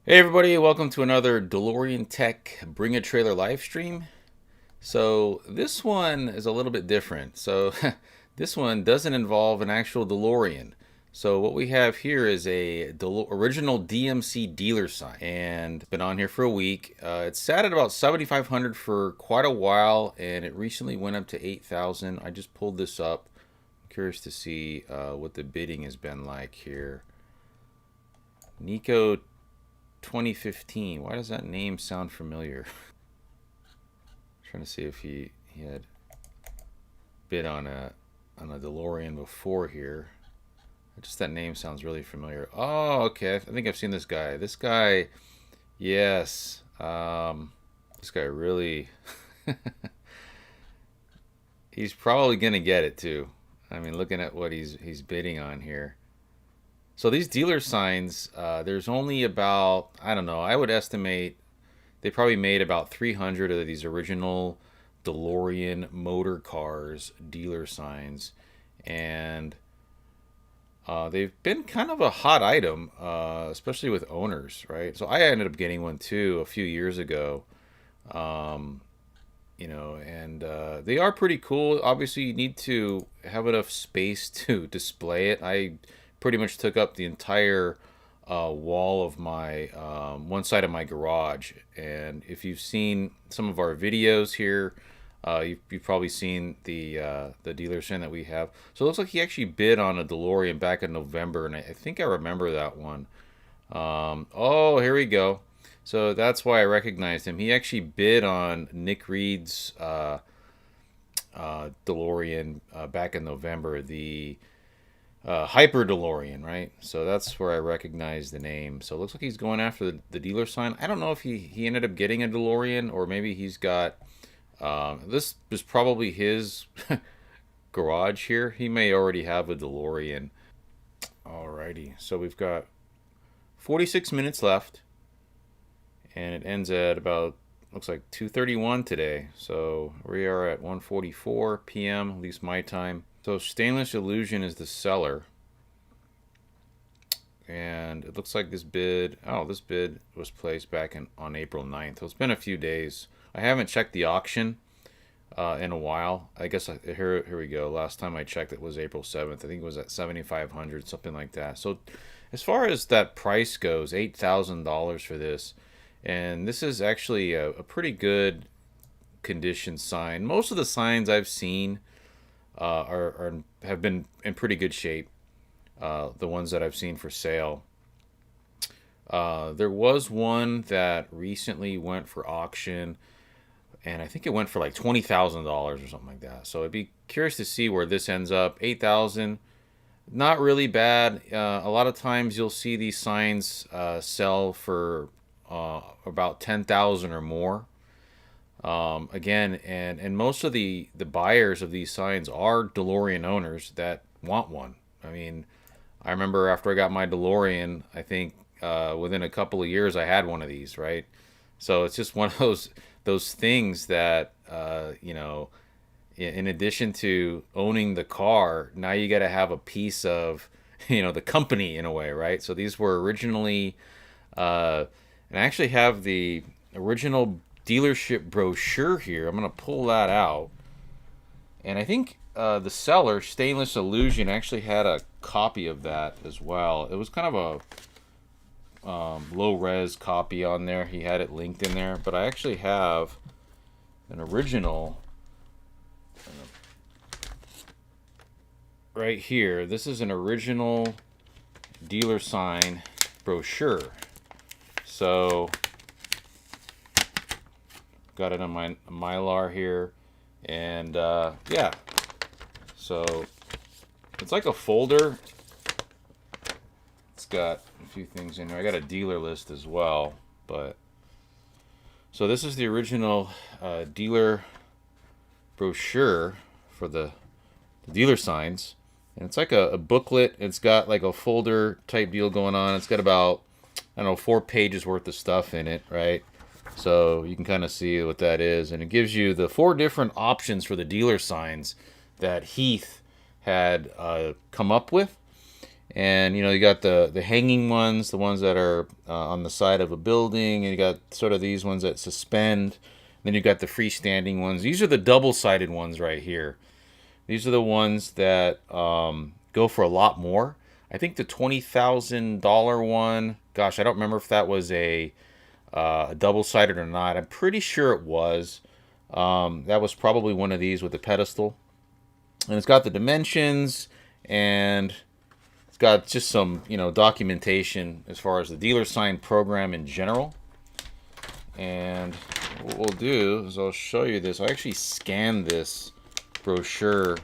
Hey everybody, welcome to another DeLorean Tech Bring a Trailer live stream. So this one is a little bit different. So this one doesn't involve an actual DeLorean. So what we have here is a original DMC dealer sign, and it's been on here for a week. It's sat at about 7,500 for quite a while, and it recently went up to 8,000. I just pulled this up. I'm curious to see what the bidding has been like here. Nico 2015. Why does that name sound familiar? Trying to see if he had bid on a DeLorean before here. Just that name sounds really familiar. Oh, okay. I think I've seen this guy. This guy, yes. This guy really. He's probably gonna get it too. I mean, looking at what he's bidding on here. So these dealer signs, there's only about, I don't know, I would estimate they probably made about 300 of these original DeLorean motor cars dealer signs. And they've been kind of a hot item, especially with owners, right? So I ended up getting one too a few years ago. Um, and they are pretty cool. Obviously, you need to have enough space to display it. I pretty much took up the entire wall of my one side of my garage. And if you've seen some of our videos here, you've probably seen the dealer sign that we have. So it looks like he actually bid on a DeLorean back in November, and I think I remember that one. Oh, here we go. So that's why I recognized him. He actually bid on Nick Reed's DeLorean back in November, the Hyper DeLorean, right? So that's where I recognize the name. So it looks like he's going after the dealer sign. I don't know if he ended up getting a DeLorean, or maybe he's got. This is probably his garage here. He may already have a DeLorean. Alrighty, so we've got 46 minutes left, and it ends at about, looks like 2:31 today. So we are at 1:44 p.m., at least my time. So Stainless Illusion is the seller, and it looks like this bid was placed back on April 9th. So it's been a few days. I haven't checked the auction in a while. I guess here we go. Last time I checked, it was April 7th. I think it was at 7,500, something like that. So as far as that price goes, $8,000 for this, and this is actually a pretty good condition sign. Most of the signs I've seen have been in pretty good shape. The ones that I've seen for sale. There was one that recently went for auction, and I think it went for like $20,000 or something like that. So I'd be curious to see where this ends up. 8,000, not really bad. A lot of times you'll see these signs sell for about 10,000 or more. Again, and most of the buyers of these signs are DeLorean owners that want one. I mean, I remember after I got my DeLorean, I think within a couple of years I had one of these, right? So it's just one of those things that in addition to owning the car, now you got to have a piece of the company in a way, right? So these were originally, and I actually have the original dealership brochure here. I'm gonna pull that out, and I think the seller, Stainless Illusion, actually had a copy of that as well. It was kind of a low res copy on there. He had it linked in there, but I actually have an original right here. This is an original dealer sign brochure. So got it on my Mylar here, and yeah, so it's like a folder. It's got a few things in there. I got a dealer list as well, but so this is the original dealer brochure for the dealer signs, and it's like a booklet. It's got like a folder type deal going on. It's got about, I don't know, 4 pages worth of stuff in it, right? So you can kind of see what that is, and it gives you the 4 different options for the dealer signs that Heath had come up with. And you know, you got the hanging ones, the ones that are on the side of a building, and you got sort of these ones that suspend. Then you got the freestanding ones. These are the double-sided ones right here. These are the ones that go for a lot more. I think the $20,000 one. Gosh, I don't remember if that was a double-sided or not. I'm pretty sure it was. That was probably one of these with the pedestal, and it's got the dimensions, and it's got just some, you know, documentation as far as the dealer sign program in general. And what we'll do is I'll show you this. I actually scanned this brochure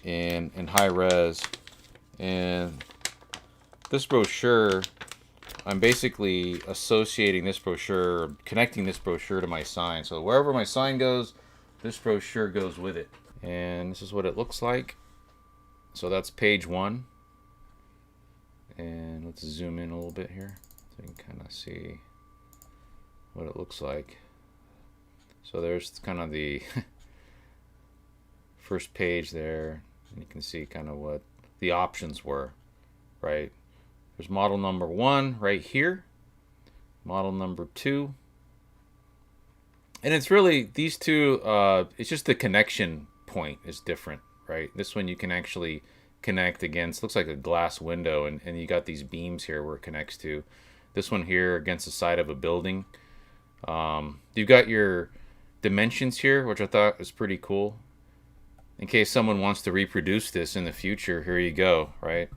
in high res, and this brochure, I'm basically associating this brochure, connecting this brochure to my sign. So wherever my sign goes, this brochure goes with it. And this is what it looks like. So that's page 1. And let's zoom in a little bit here so you can kind of see what it looks like. So there's kind of the first page there, and you can see kind of what the options were, right? There's model number 1 right here, model number 2, and it's really these two. It's just the connection point is different, right? This one you can actually connect against, looks like a glass window, and you got these beams here where it connects to. This one here against the side of a building. You've got your dimensions here, which I thought was pretty cool. In case someone wants to reproduce this in the future, here you go, right?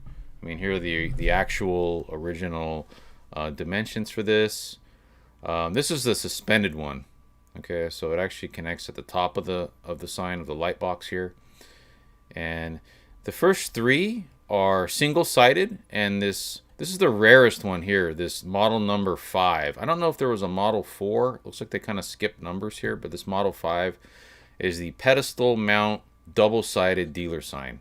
I mean, here are the actual original dimensions for this. This is the suspended one. Okay, so it actually connects at the top of the sign of the light box here. And the first 3 are single-sided, and this is the rarest one here, this model number 5. I don't know if there was a model 4. Looks like they kind of skipped numbers here, but this model 5 is the pedestal mount double-sided dealer sign.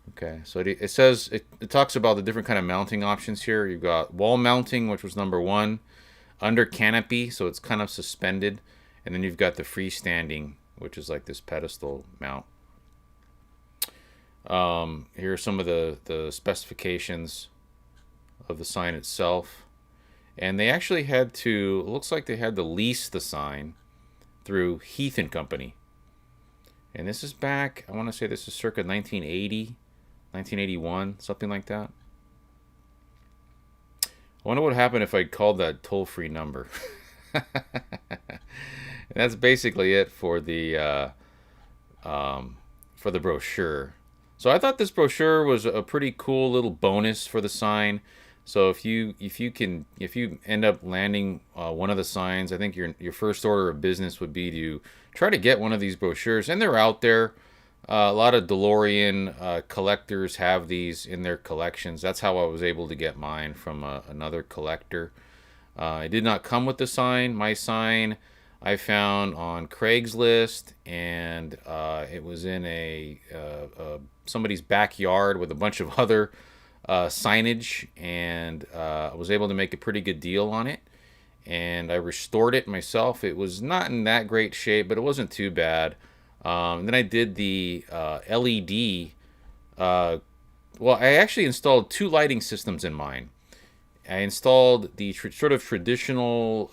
Okay, so it says, it talks about the different kind of mounting options here. You've got wall mounting, which was number 1, under canopy, so it's kind of suspended, and then you've got the freestanding, which is like this pedestal mount. Here are some of the specifications of the sign itself, and they actually had to, it looks like they had to lease the sign through Heath and Company, and this is back, I want to say this is circa 1980, 1981, something like that. I wonder what happened if I called that toll-free number. And that's basically it for the brochure. So I thought this brochure was a pretty cool little bonus for the sign. So if you end up landing one of the signs, I think your first order of business would be to try to get one of these brochures, and they're out there. A lot of DeLorean collectors have these in their collections. That's how I was able to get mine from another collector. It did not come with the sign. My sign I found on Craigslist, and it was in somebody's backyard with a bunch of other signage, and I was able to make a pretty good deal on it. And I restored it myself. It was not in that great shape, but it wasn't too bad. Then I did the LED. Well, I actually installed 2 lighting systems in mine. I installed the sort of traditional,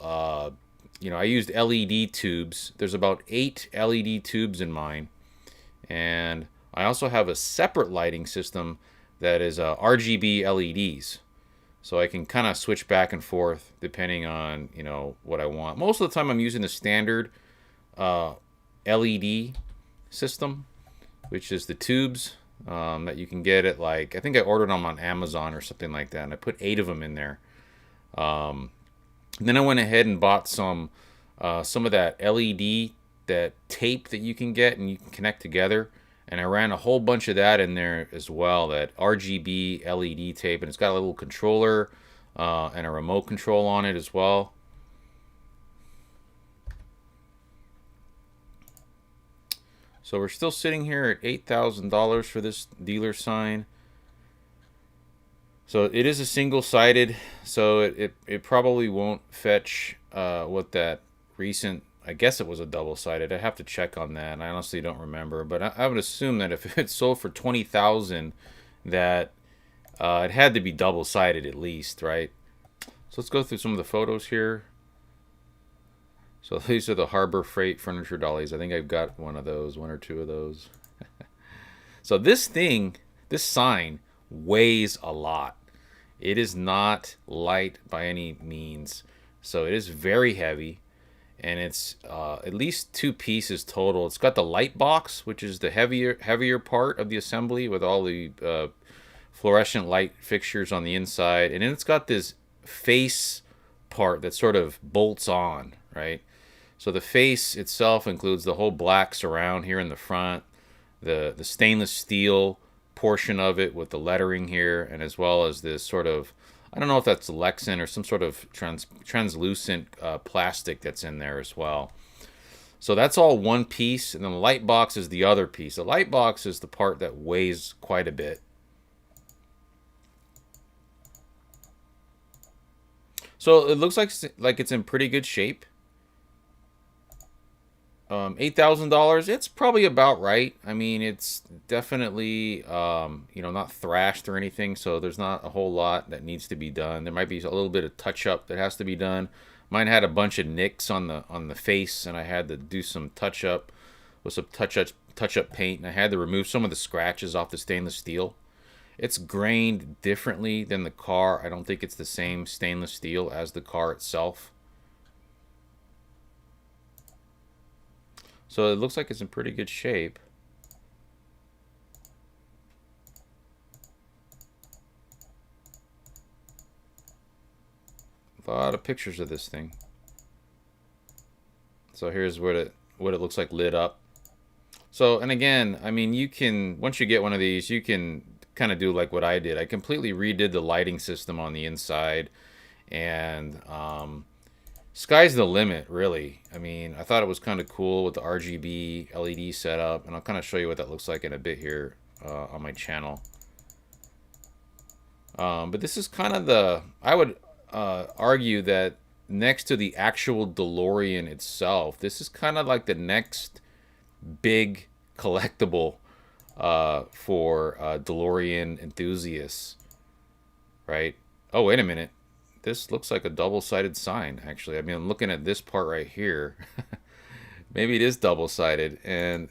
I used LED tubes. There's about 8 LED tubes in mine. And I also have a separate lighting system that is RGB LEDs. So I can kind of switch back and forth depending on, what I want. Most of the time I'm using the standard LED system, which is the tubes that you can get at, like, I think I ordered them on Amazon or something like that, and I put 8 of them in there. Then I went ahead and bought some of that LED, that tape that you can get and you can connect together, and I ran a whole bunch of that in there as well, that RGB LED tape, and it's got a little controller and a remote control on it as well. So we're still sitting here at $8,000 for this dealer sign. So it is a single-sided, so it probably won't fetch what that recent, I guess it was a double-sided. I have to check on that. I honestly don't remember, but I would assume that if it's sold for $20,000, that It had to be double-sided at least, right? So let's go through some of the photos here. So these are the Harbor Freight furniture dollies. I think I've got one of those, one or two of those. So this thing, this sign weighs a lot. It is not light by any means. So it is very heavy, and it's at least two pieces total. It's got the light box, which is the heavier part of the assembly with all the fluorescent light fixtures on the inside, and then it's got this face part that sort of bolts on, right? So the face itself includes the whole black surround here in the front, the stainless steel portion of it with the lettering here, and as well as this sort of, I don't know if that's Lexan or some sort of translucent plastic that's in there as well. So that's all one piece, and then the light box is the other piece. The light box is the part that weighs quite a bit. So it looks like it's in pretty good shape. $8,000. It's probably about right. I mean, it's definitely not thrashed or anything, so there's not a whole lot that needs to be done. There might be a little bit of touch up that has to be done. Mine had a bunch of nicks on the face, and I had to do some touch up with some touch up paint, and I had to remove some of the scratches off the stainless steel. It's grained differently than the car. I don't think it's the same stainless steel as the car itself. So it looks like it's in pretty good shape. A lot of pictures of this thing. So here's what it looks like lit up. So, and again, I mean, you can, once you get one of these, you can kind of do like what I did. I completely redid the lighting system on the inside, and sky's the limit, really. I mean, I thought it was kind of cool with the RGB LED setup, and I'll kind of show you what that looks like in a bit here on my channel. But this is kind of I would argue that next to the actual DeLorean itself, this is kind of like the next big collectible for DeLorean enthusiasts, right? Oh, wait a minute. This looks like a double-sided sign, actually. I mean, I'm looking at this part right here. Maybe it is double-sided, and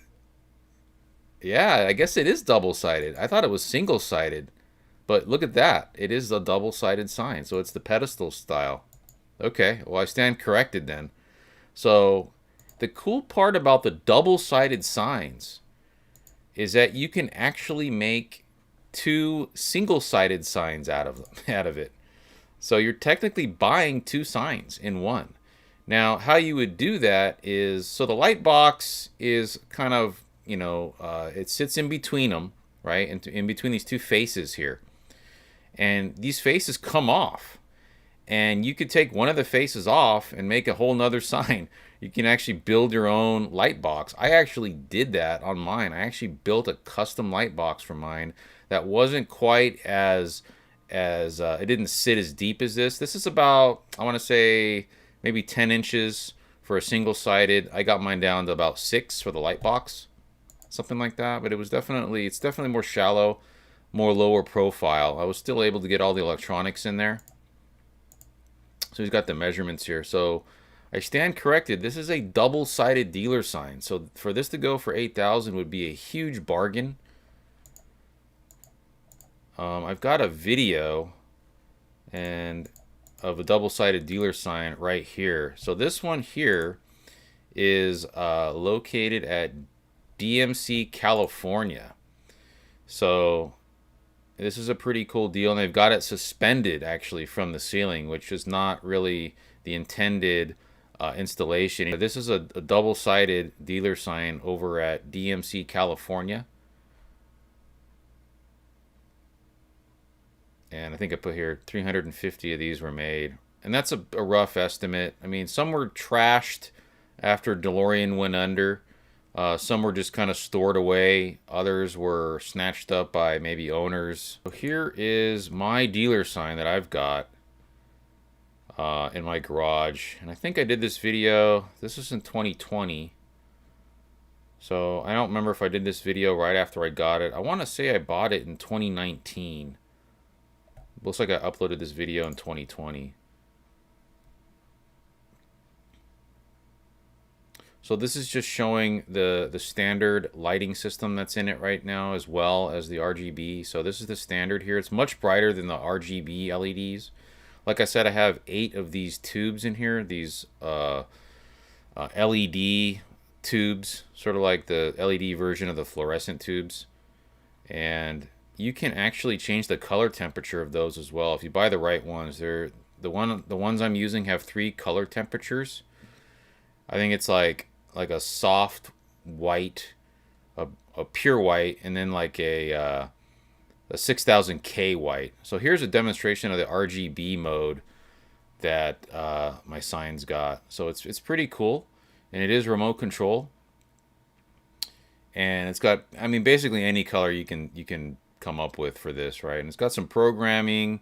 yeah, I guess it is double-sided. I thought it was single-sided, but look at that. It is a double-sided sign, so it's the pedestal style. Okay, well, I stand corrected then. So the cool part about the double-sided signs is that you can actually make two single-sided signs out of it. So you're technically buying two signs in one. Now, how you would do that is, so the light box is kind of, it sits in between them, right? In between these two faces here. And these faces come off. And you could take one of the faces off and make a whole nother sign. You can actually build your own light box. I actually did that on mine. I actually built a custom light box for mine that wasn't quite as it didn't sit as deep as this. This is about, I want to say, maybe 10 inches for a single-sided. I got mine down to about 6 for the light box, something like that. But it's definitely more shallow, more lower profile. I was still able to get all the electronics in there. So he's got the measurements here. So I stand corrected. This is a double-sided dealer sign. So for this to go for $8,000 would be a huge bargain. I've got a video of a double-sided dealer sign right here. So this one here is located at DMC, California. So this is a pretty cool deal, and they've got it suspended actually from the ceiling, which is not really the intended installation. This is a double-sided dealer sign over at DMC, California. And I think I put here 350 of these were made. And that's a rough estimate. I mean, some were trashed after DeLorean went under. Some were just kind of stored away. Others were snatched up by maybe owners. So here is my dealer sign that I've got in my garage. And I think I did this video. This is in 2020. So I don't remember if I did this video right after I got it. I want to say I bought it in 2019. Looks like I uploaded this video in 2020. So this is just showing the standard lighting system that's in it right now, as well as the RGB. So this is the standard here. It's much brighter than the RGB LEDs. Like I said, I have 8 of these tubes in here, these LED tubes, sort of like the LED version of the fluorescent tubes. And you can actually change the color temperature of those as well if you buy the right ones. The ones I'm using have 3 color temperatures. I think it's like a soft white, a pure white, and then like a 6000K white. So here's a demonstration of the RGB mode that my signs got. So it's pretty cool, and it is remote control, and it's got, I mean, basically any color you can come up with for this, right? And it's got some programming.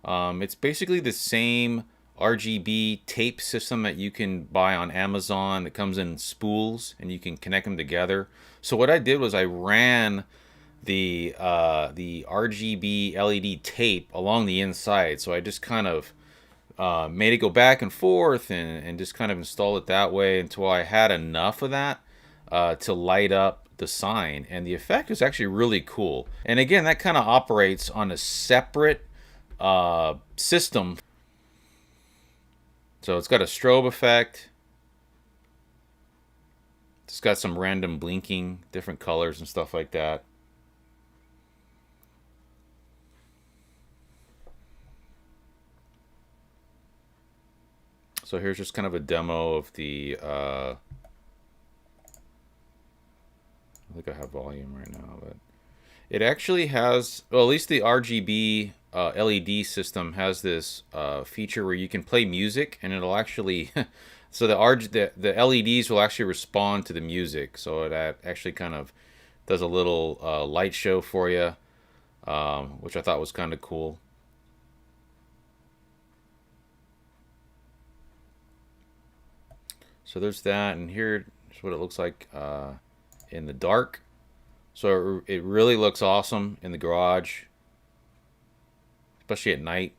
It's basically the same RGB tape system that you can buy on Amazon. It comes in spools and you can connect them together. So what I did was I ran the RGB LED tape along the inside. So I just kind of made it go back and forth and just kind of install it that way until I had enough of that to light up the sign. And the effect is actually really cool. And again, that kind of operates on a separate system. So it's got a strobe effect. It's got some random blinking, different colors and stuff like that. So here's just kind of a demo of the, I think I have volume right now, but it actually has, well, at least the RGB LED system has this feature where you can play music, and it'll actually, so the LEDs will actually respond to the music. So it actually kind of does a little light show for you, which I thought was kind of cool. So there's that, and here's what it looks like in the dark. So it really looks awesome in the garage, especially at night.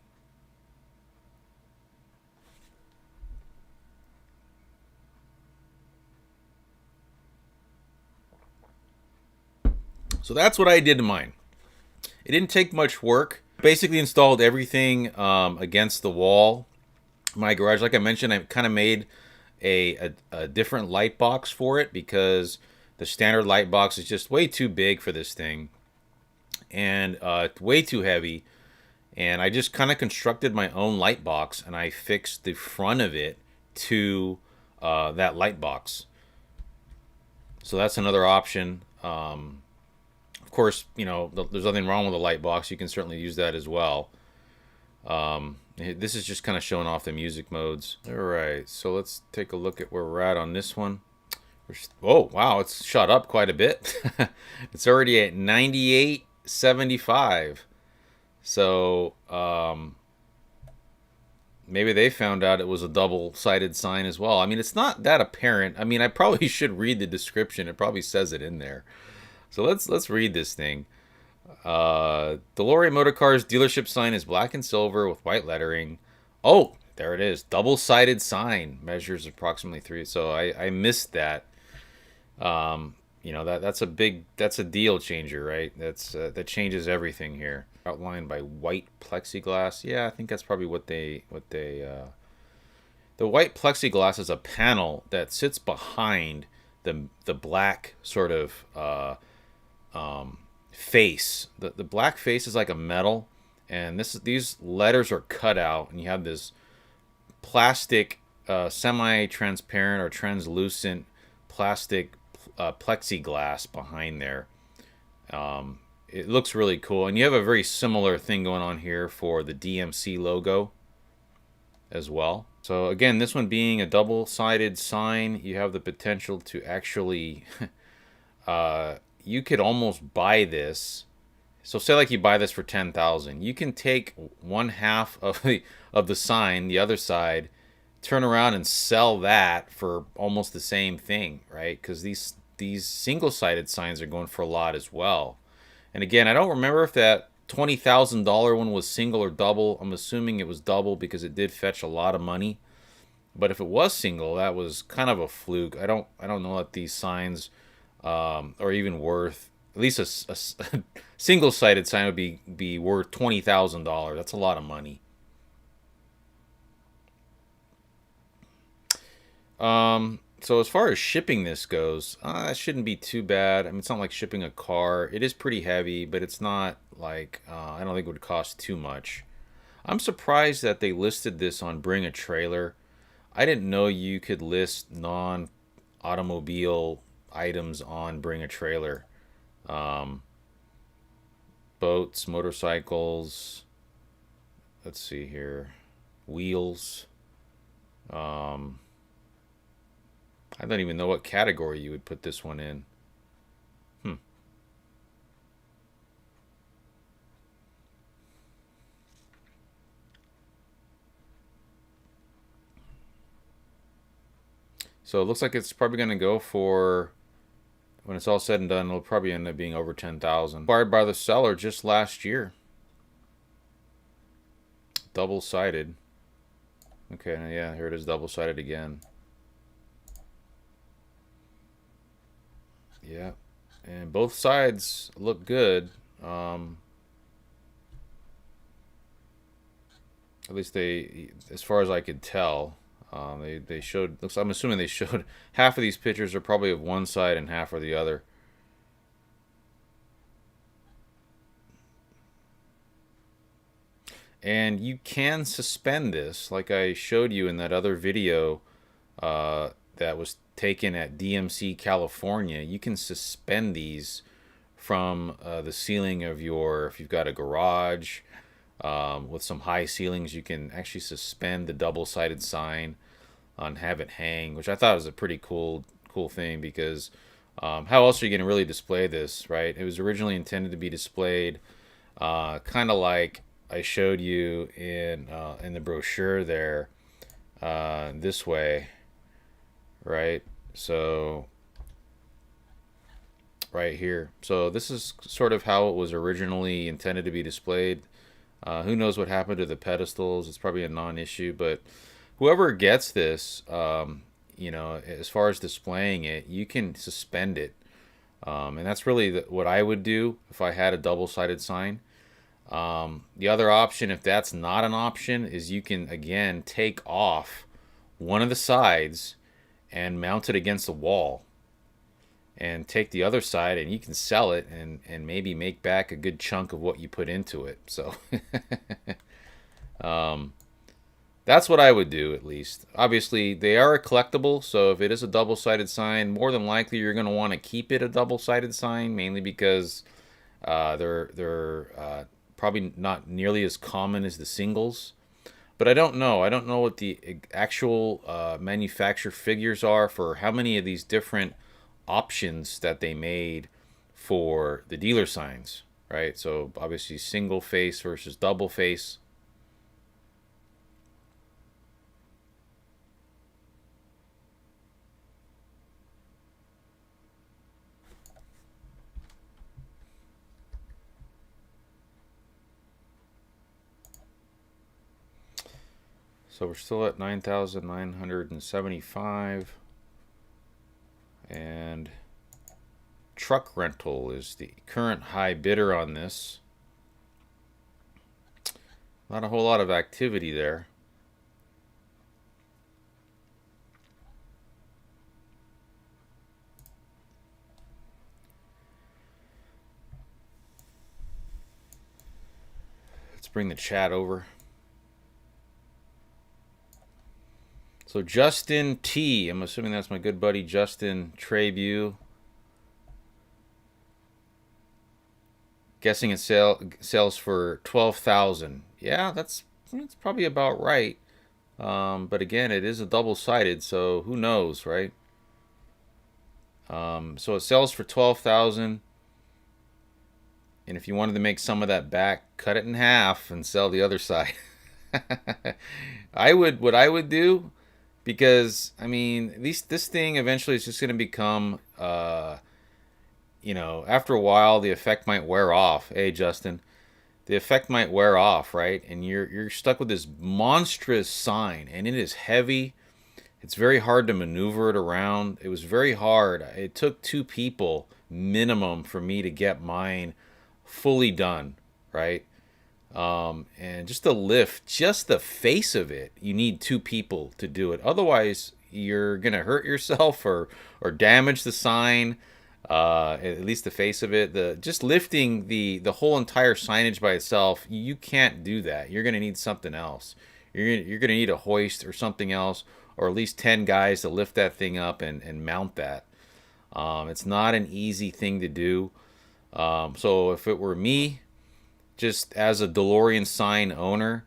So that's what I did to mine. It didn't take much work. Basically installed everything against the wall. My garage, like I mentioned, I kind of made a different light box for it because the standard light box is just way too big for this thing, and way too heavy. And I just kind of constructed my own light box, and I fixed the front of it to that light box. So that's another option. Of course, you know, there's nothing wrong with a light box. You can certainly use that as well. This is just kind of showing off the music modes. All right, so let's take a look at where we're at on this one. Oh, wow, it's shot up quite a bit. It's already at 98.75. So maybe they found out it was a double-sided sign as well. I mean, it's not that apparent. I mean, I probably should read the description. It probably says it in there. So let's read this thing. DeLorean Motor Cars dealership sign is black and silver with white lettering. Oh, there it is. Double-sided sign. Measures approximately 3. So I missed that. You know, that's a deal changer, right? That changes everything here. Outlined by white plexiglass. Yeah, I think that's probably what they the white plexiglass is a panel that sits behind the black sort of face. The black face is like a metal, and these letters are cut out, and you have this plastic semi-transparent or translucent plastic plexiglass behind there. It looks really cool, and you have a very similar thing going on here for the DMC logo as well. So again, this one being a double-sided sign, you have the potential to actually you could almost buy this. So say like you buy this for 10,000, you can take one half of the sign, the other side, turn around and sell that for almost the same thing, right? Because these single-sided signs are going for a lot as well. And again, I don't remember if that $20,000 one was single or double. I'm assuming it was double because it did fetch a lot of money. But if it was single, that was kind of a fluke. I don't know that these signs are even worth, at least a single-sided sign would be worth $20,000. That's a lot of money. So as far as shipping this goes, that shouldn't be too bad. I mean, it's not like shipping a car. It is pretty heavy, but it's not like I don't think it would cost too much. I'm surprised that they listed this on Bring a Trailer. I didn't know you could list non-automobile items on Bring a Trailer. Um, Boats, motorcycles. Let's see here, wheels. Um, I don't even know what category you would put this one in. Hmm. So it looks like it's probably going to go for, when it's all said and done, it'll probably end up being over 10,000. Acquired by the seller just last year. Double-sided. Okay, yeah, here it is, double-sided again. Yeah, and both sides look good. Um, at least they, as far as I could tell, they showed. Looks. I'm assuming they showed half of these pictures are probably of one side and half are the other. And you can suspend this, like I showed you in that other video that was taken at DMC, California. You can suspend these from the ceiling of your, if you've got a garage with some high ceilings, you can actually suspend the double-sided sign and have it hang, which I thought was a pretty cool thing because how else are you going to really display this, right? It was originally intended to be displayed kind of like I showed you in the brochure there, this way, right? So right here. So this is sort of how it was originally intended to be displayed. Who knows what happened to the pedestals? It's probably a non-issue, but whoever gets this, you know, as far as displaying it, you can suspend it. And that's really what I would do if I had a double-sided sign. The other option, if that's not an option, is you can, again, take off one of the sides and mount it against the wall. And take the other side and you can sell it and maybe make back a good chunk of what you put into it. So that's what I would do, at least. Obviously, they are a collectible, so if it is a double-sided sign, more than likely you're going to want to keep it a double-sided sign, mainly because they're probably not nearly as common as the singles. But I don't know. I don't know what the actual manufacturer figures are for how many of these different options that they made for the dealer signs, right? So obviously single face versus double face. So we're still at 9,975. And truck rental is the current high bidder on this. Not a whole lot of activity there. Let's bring the chat over. So Justin T, I'm assuming that's my good buddy Justin Trebu. Guessing it sells for 12,000. Yeah, that's probably about right. But again, it is a double-sided, so who knows, right? So it sells for 12,000. And if you wanted to make some of that back, cut it in half and sell the other side. What I would do, because I mean, this thing eventually is just going to become, you know, after a while the effect might wear off. Hey, Justin, the effect might wear off, right? And you're stuck with this monstrous sign, and it is heavy. It's very hard to maneuver it around. It was very hard. It took two people minimum for me to get mine fully done, right? And just the lift, just the face of it, you need two people to do it. Otherwise, you're gonna hurt yourself or damage the sign. At least the face of it. The just lifting the whole entire signage by itself, you can't do that. You're gonna need something else. You're gonna need a hoist or something else, or at least 10 guys to lift that thing up and mount that. It's not an easy thing to do. So if it were me, just as a DeLorean sign owner,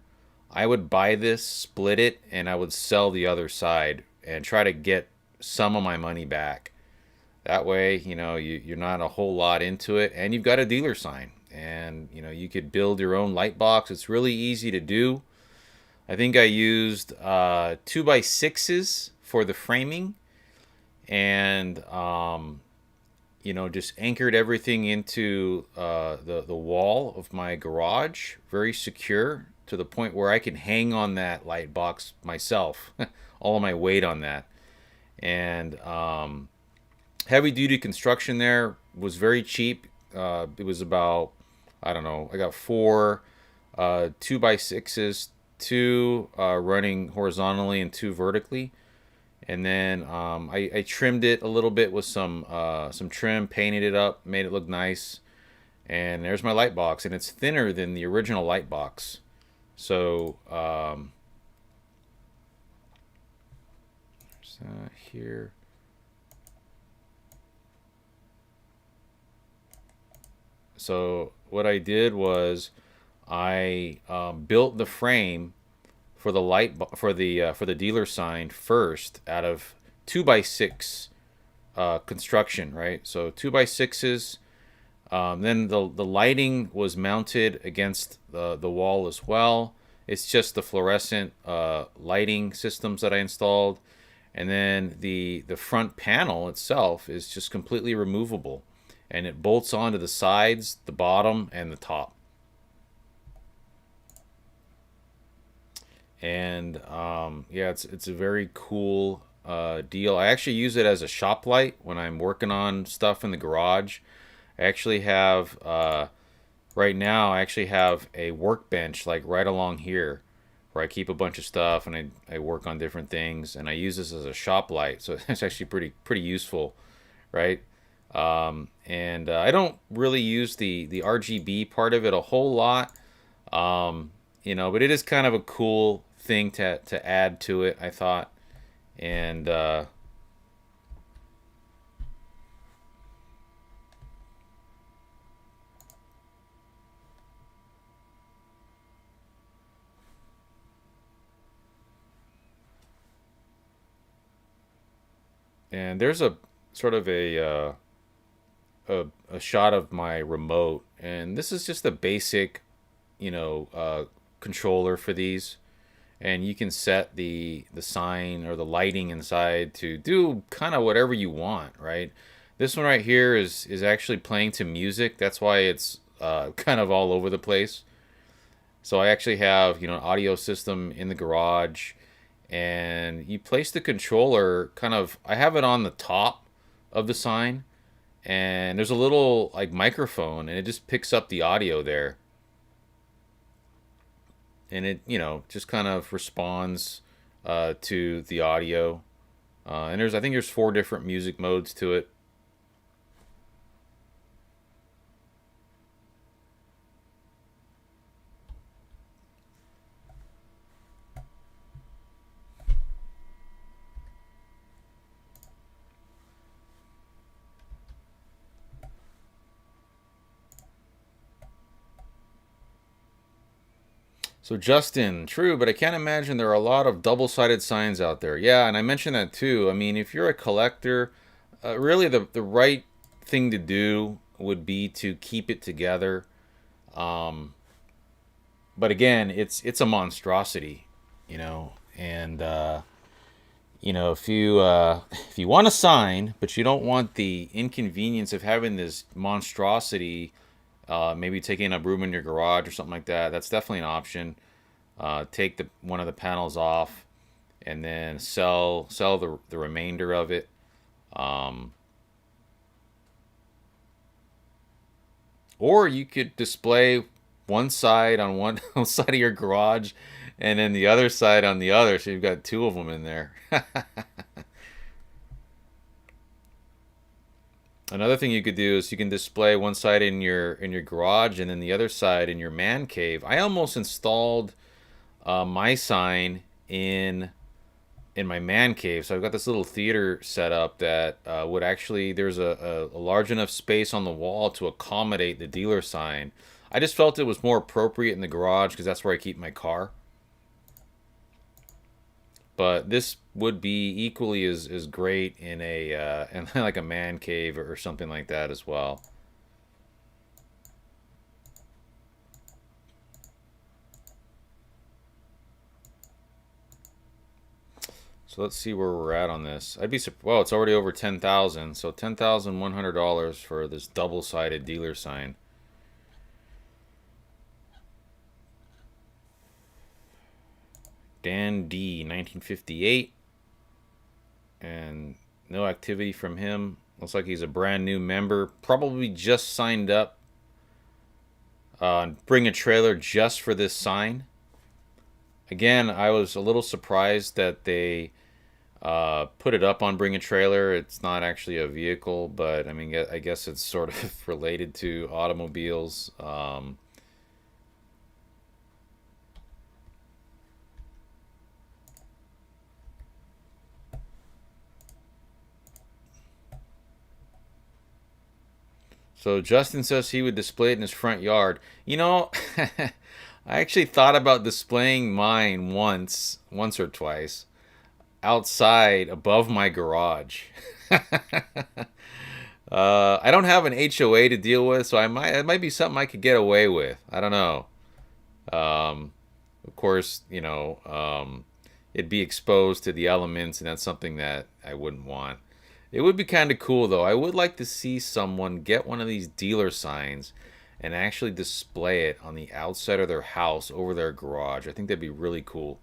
I would buy this, split it, and I would sell the other side and try to get some of my money back. That way, you're not a whole lot into it, and you've got a dealer sign. And, you could build your own light box. It's really easy to do. I think I used 2x6s for the framing, and just anchored everything into the wall of my garage, very secure to the point where I can hang on that light box myself, all of my weight on that. And heavy duty construction there was very cheap. It was about, I don't know, I got four 2x6s, two running horizontally and two vertically. And then I trimmed it a little bit with some trim, painted it up, made it look nice. And there's my light box, and it's thinner than the original light box. So there's that here. So what I did was I built the frame for the for the dealer sign first out of 2x6 construction, right? So 2x6s. Then the lighting was mounted against the wall as well. It's just the fluorescent lighting systems that I installed, and then the front panel itself is just completely removable, and it bolts onto the sides, the bottom, and the top. And yeah, it's a very cool deal. I actually use it as a shop light when I'm working on stuff in the garage. I actually have right now I actually have a workbench like right along here where I keep a bunch of stuff and I work on different things, and I use this as a shop light, so it's actually pretty useful, right? And I don't really use the RGB part of it a whole lot, but it is kind of a cool thing to add to it, I thought. And and there's a sort of a shot of my remote, and this is just a basic, controller for these, and you can set the sign or the lighting inside to do kind of whatever you want, right? This one right here is actually playing to music. That's why it's kind of all over the place. So I actually have an audio system in the garage, and you place the controller kind of. I have it on the top of the sign, and there's a little like microphone, and it just picks up the audio there, and it just kind of responds to the audio. And I think there's 4 different music modes to it. So Justin, true, but I can't imagine there are a lot of double-sided signs out there. Yeah, and I mentioned that too. I mean, if you're a collector, really the right thing to do would be to keep it together. Um, but again, it's a monstrosity, and if you want a sign, but you don't want the inconvenience of having this monstrosity maybe taking up room in your garage or something like that. That's definitely an option. Take one of the panels off and then sell the remainder of it. Um, or you could display one side on one side of your garage and then the other side on the other, so you've got two of them in there. Another thing you could do is you can display one side in your garage and then the other side in your man cave. I almost installed my sign in my man cave. So I've got this little theater set up that would actually, there's a large enough space on the wall to accommodate the dealer sign. I just felt it was more appropriate in the garage because that's where I keep my car. But this would be equally as great in a in like a man cave or something like that as well. So let's see where we're at on this. Well, it's already over 10,000. So $10,100 for this double-sided dealer sign. Dan D, 1958, and no activity from him. Looks like he's a brand new member. Probably just signed up. Bring a trailer just for this sign. Again, I was a little surprised that they put it up on Bring a Trailer. It's not actually a vehicle, but I mean, I guess it's sort of related to automobiles. So Justin says he would display it in his front yard. You know, I actually thought about displaying mine once or twice outside above my garage. I don't have an HOA to deal with, so it might be something I could get away with. I don't know. Of course, it'd be exposed to the elements, and that's something that I wouldn't want. It would be kind of cool, though. I would like to see someone get one of these dealer signs and actually display it on the outside of their house over their garage. I think that'd be really cool.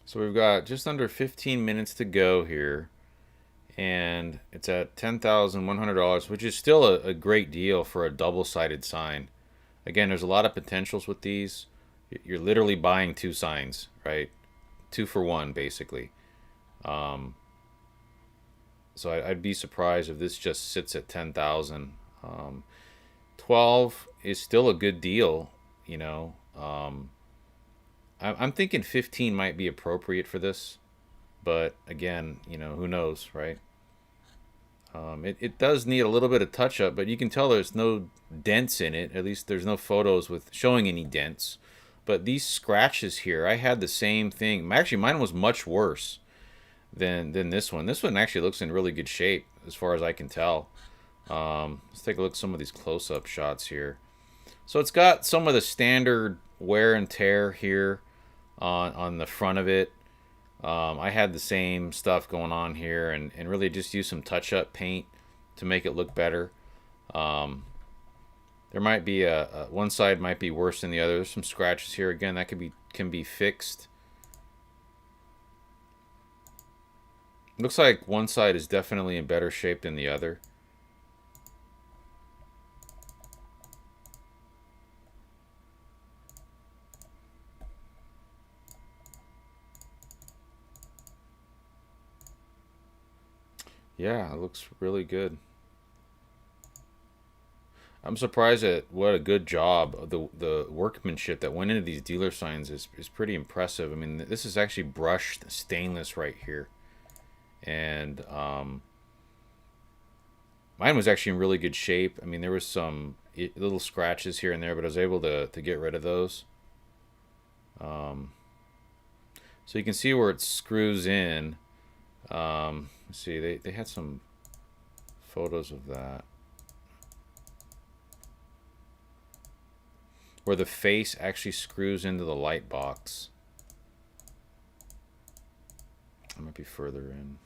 So we've got just under 15 minutes to go here, and it's at $10,100, which is still a great deal for a double-sided sign. Again, there's a lot of potentials with these. You're literally buying two signs, right? Two for one, basically. Um, so I'd be surprised if this just sits at 10,000. 12 is still a good deal, you know. I'm thinking 15 might be appropriate for this, but again, who knows, right? It does need a little bit of touch up, but you can tell there's no dents in it. At least there's no photos with showing any dents. But these scratches here, I had the same thing. Actually, mine was much worse than this one. This one actually looks in really good shape as far as I can tell. Let's take a look at some of these close-up shots here. So it's got some of the standard wear and tear here on the front of it. I had the same stuff going on here and really just used some touch-up paint to make it look better. There might be one side might be worse than the other. There's some scratches here. Again, that can be fixed. Looks like one side is definitely in better shape than the other. Yeah, it looks really good. I'm surprised at what a good job the workmanship that went into these dealer signs is pretty impressive. I mean, this is actually brushed stainless right here, and mine was actually in really good shape. I mean, there was some little scratches here and there, but I was able to get rid of those. Um, so you can see where it screws in. Let's see, they had some photos of that. where the face actually screws into the light box. It might be further in.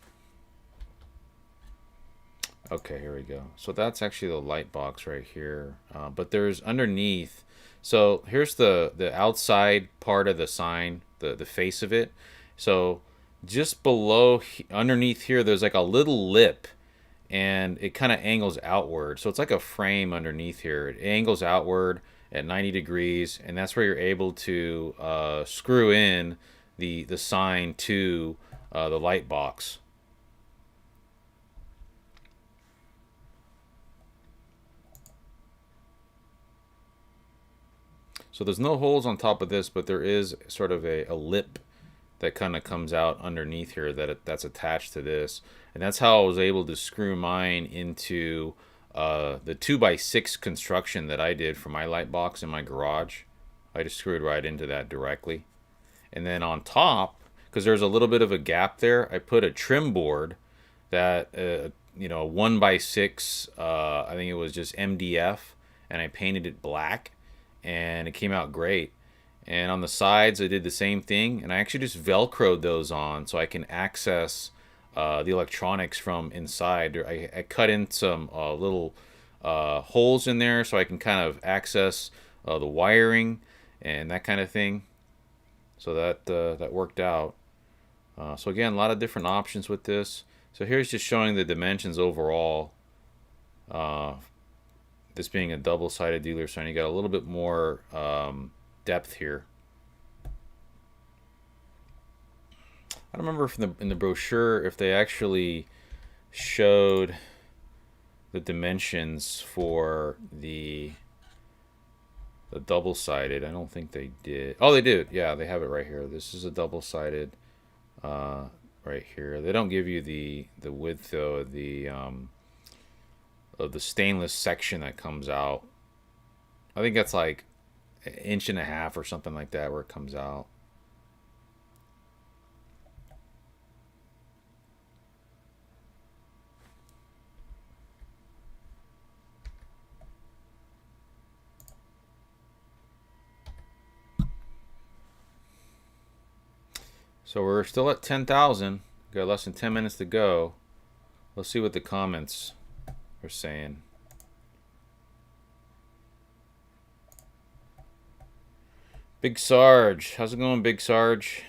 Okay, here we go. So that's actually the light box right here. But there's underneath. So here's the outside part of the sign, the face of it. So just below, underneath here, there's like a little lip, and it kind of angles outward. So it's like a frame underneath here. It angles outward at 90 degrees, and that's where you're able to screw in the sign to the light box. So there's no holes on top of this, but there is sort of a lip that kind of comes out underneath here that's attached to this. And that's how I was able to screw mine into the 2x6 construction that I did for my light box in my garage. I just screwed right into that directly. And then on top, because there's a little bit of a gap there, I put a trim board that, 1x6, I think it was just MDF, and I painted it black, and it came out great. And on the sides, I did the same thing, and I actually just Velcroed those on so I can access the electronics from inside. I cut in some little holes in there so I can kind of access the wiring and that kind of thing. So that worked out. So again, a lot of different options with this. So here's just showing the dimensions overall. This being a double-sided dealer sign, you got a little bit more depth here. I don't remember if in the brochure if they actually showed the dimensions for the double-sided. I don't think they did. Oh, they did. Yeah, they have it right here. This is a double-sided right here. They don't give you the width though of the stainless section that comes out. I think that's like an inch and a half or something like that where it comes out. So we're still at 10,000. Got less than 10 minutes to go. Let's see what the comments are saying. Big Sarge. How's it going, Big Sarge?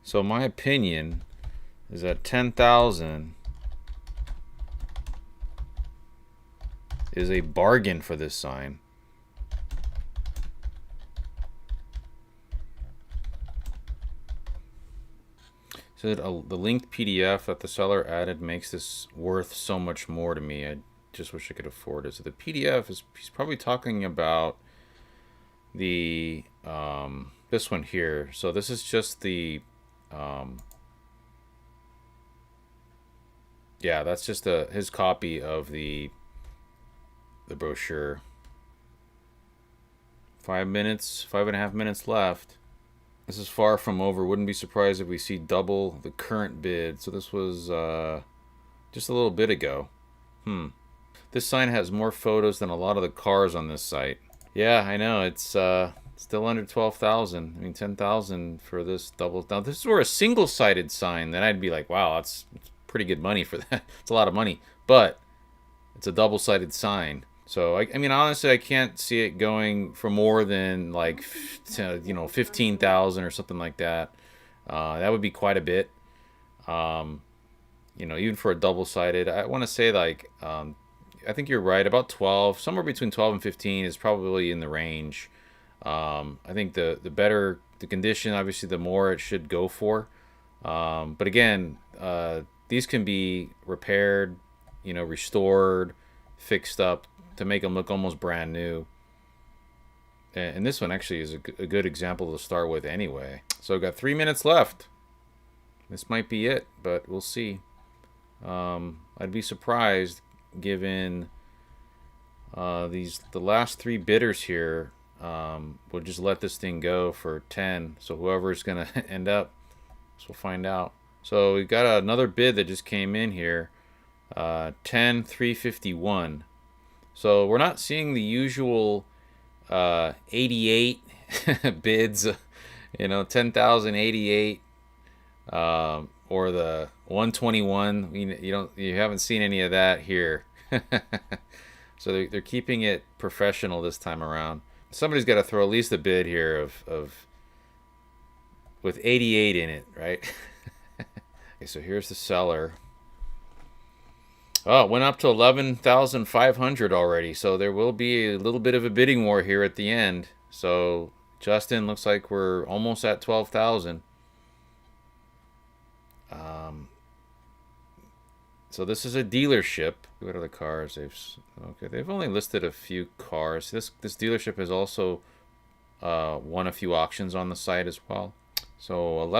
So my opinion is that 10,000 is a bargain for this sign. So the linked PDF that the seller added makes this worth so much more to me. I just wish I could afford it. So the PDF is, he's probably talking about the this one here. So this is just the yeah, that's just his copy of the brochure. 5 minutes, 5.5 minutes left. This is far from over. Wouldn't be surprised if we see double the current bid. So this was just a little bit ago. This sign has more photos than a lot of the cars on this site. Yeah, I know. It's still under 12,000. I mean, 10,000 for this double. Now, this were a single-sided sign, then I'd be like, wow, that's pretty good money for that. It's a lot of money. But it's a double-sided sign. So, I mean, honestly, I can't see it going for more than, like, 15,000 or something like that. That would be quite a bit. Even for a double-sided, I want to say, like, I think you're right. About 12, somewhere between 12 and 15 is probably in the range. I think the better the condition, obviously, the more it should go for. But again, these can be repaired, restored, fixed up to make them look almost brand new. And this one actually is a good example to start with anyway. So I've got 3 minutes left. This might be it, but we'll see. I'd be surprised given the last three bidders here we'll just let this thing go for 10. So whoever's going to end up, so we'll find out. So we've got another bid that just came in here, 10,351. So we're not seeing the usual 88 bids, 10,088, or the 121. You haven't seen any of that here. So they're keeping it professional this time around. Somebody's got to throw at least a bid here of with 88 in it, right? Okay, so here's the seller. Oh, it went up to 11,500 already. So there will be a little bit of a bidding war here at the end. So Justin, looks like we're almost at 12,000. So this is a dealership. What are the cars? They've only listed a few cars. This dealership has also won a few auctions on the site as well. So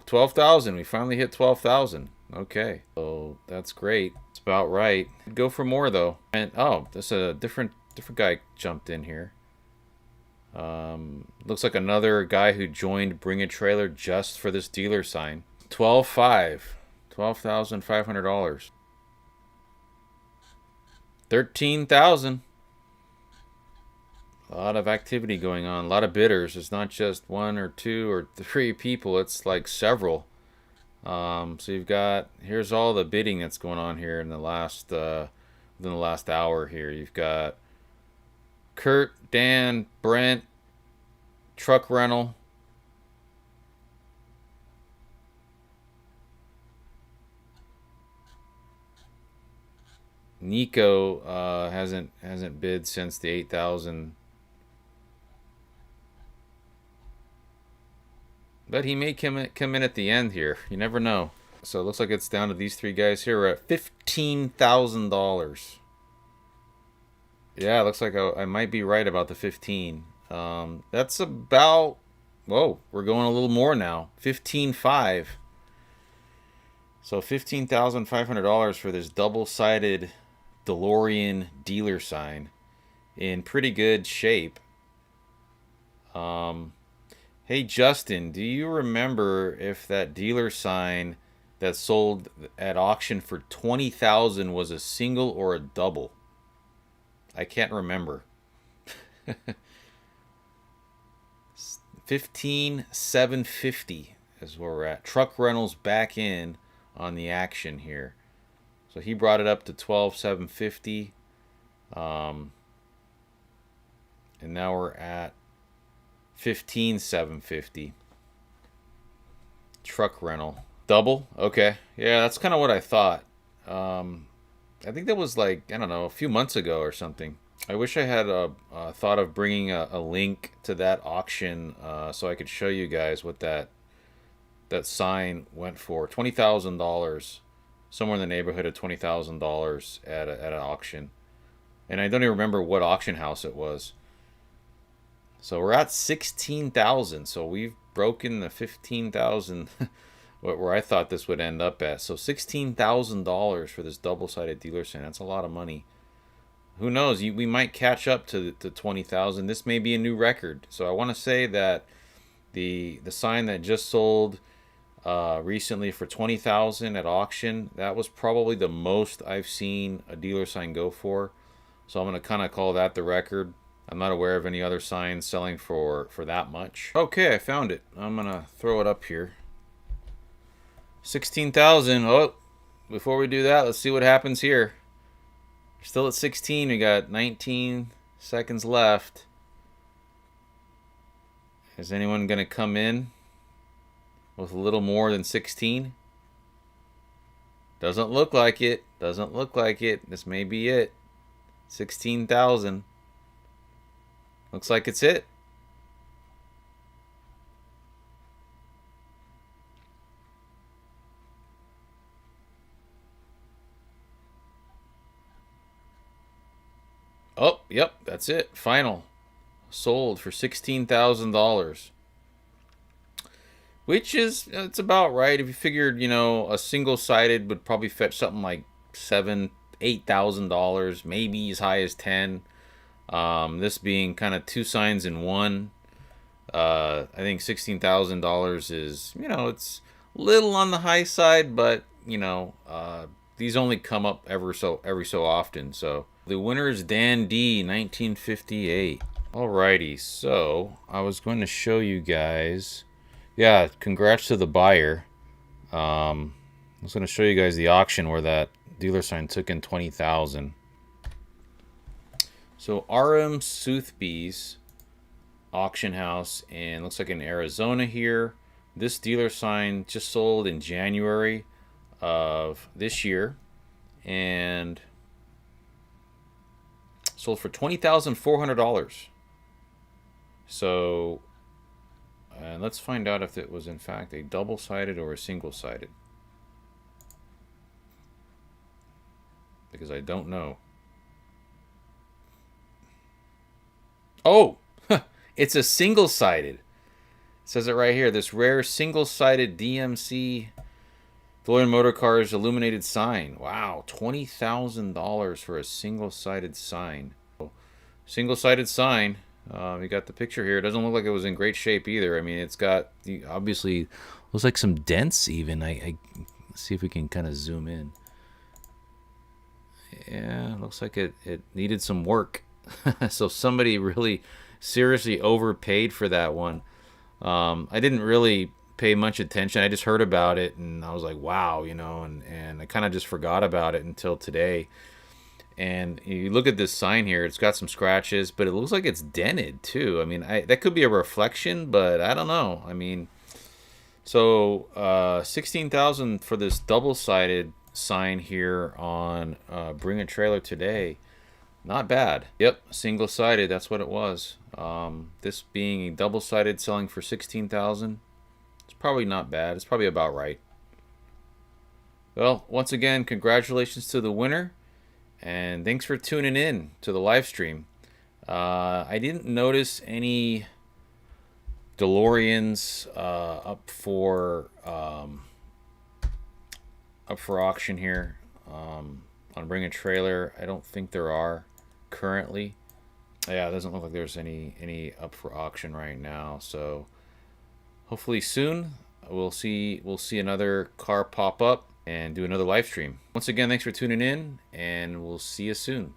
12,000. We finally hit 12,000. Okay, so that's great. It's about right. Go for more though. And there's a different guy jumped in here. Looks like another guy who joined Bring a Trailer just for this dealer sign. $12,500. 13,000. A lot of activity going on. A lot of bidders. It's not just one or two or three people. It's like several. So you've got, here's all the bidding that's going on here in the last within the last hour here. You've got Kurt, Dan, Brent, truck rental. Nico hasn't bid since the 8,000. But he may come in at the end here. You never know. So it looks like it's down to these three guys here. We're at $15,000. Yeah, it looks like I might be right about the 15. That's about... Whoa, we're going a little more now. 15.5. So $15,500 for this double-sided DeLorean dealer sign in pretty good shape. Hey Justin, do you remember if that dealer sign that sold at auction for $20,000 was a single or a double? I can't remember. 15,750 is where we're at. Truck rentals back in on the action here. So he brought it up to 12,750. And now we're at 15,750. Truck rental. Double? Okay. Yeah, that's kind of what I thought. I think that was like, I don't know, a few months ago or something. I wish I had thought of bringing a link to that auction so I could show you guys what that sign went for. $20,000. Somewhere in the neighborhood of $20,000 at an auction. And I don't even remember what auction house it was. So we're at 16,000. So we've broken the 15,000 where I thought this would end up at. So $16,000 for this double-sided dealer sign. That's a lot of money. Who knows? We might catch up to 20,000. This may be a new record. So I want to say that the sign that just sold recently for 20,000 at auction, that was probably the most I've seen a dealer sign go for. So I'm going to kind of call that the record. I'm not aware of any other signs selling for that much. Okay, I found it. I'm going to throw it up here. 16,000. Oh, before we do that, let's see what happens here. Still at 16. We got 19 seconds left. Is anyone going to come in with a little more than 16? Doesn't look like it. Doesn't look like it. This may be it. 16,000. Looks like it's it. Oh, yep, that's it. Final. Sold for $16,000. Which is, it's about right. If you figured, a single-sided would probably fetch something like $8,000, maybe as high as 10. This being kind of two signs in one. I think $16,000 is, it's a little on the high side, but these only come up every so often. So the winner is Dan D, 1958. Alrighty, so I was going to show you guys. Yeah, congrats to the buyer. I was going to show you guys the auction where that dealer sign took in 20,000. So RM Soothby's auction house, and looks like in Arizona here. This dealer sign just sold in January of this year, and sold for $20,400. So, and let's find out if it was in fact a double-sided or a single-sided, because I don't know. Oh, it's a single-sided. It says it right here. This rare single-sided DMC DeLorean Motor Cars illuminated sign. Wow, $20,000 for a single-sided sign. Single-sided sign. We got the picture here. It doesn't look like it was in great shape either. I mean, it's got obviously looks like some dents even. I see if we can kind of zoom in. Yeah, looks like it needed some work. So somebody really seriously overpaid for that one. I didn't really pay much attention. I just heard about it and I was like, wow, and I kind of just forgot about it until today. And you look at this sign here, it's got some scratches, but it looks like it's dented too. I mean, that could be a reflection, but I don't know. I mean, so 16,000 for this double-sided sign here on Bring a Trailer Today. Not bad. Yep, single-sided, that's what it was. This being a double-sided selling for 16,000. It's probably not bad. It's probably about right. Well, once again, congratulations to the winner. And thanks for tuning in to the live stream. I didn't notice any DeLoreans up for auction here on Bring a Trailer. I don't think there are currently. Yeah, it doesn't look like there's any up for auction right now. So hopefully soon we'll see another car pop up and do another live stream. Once again, thanks for tuning in, and we'll see you soon.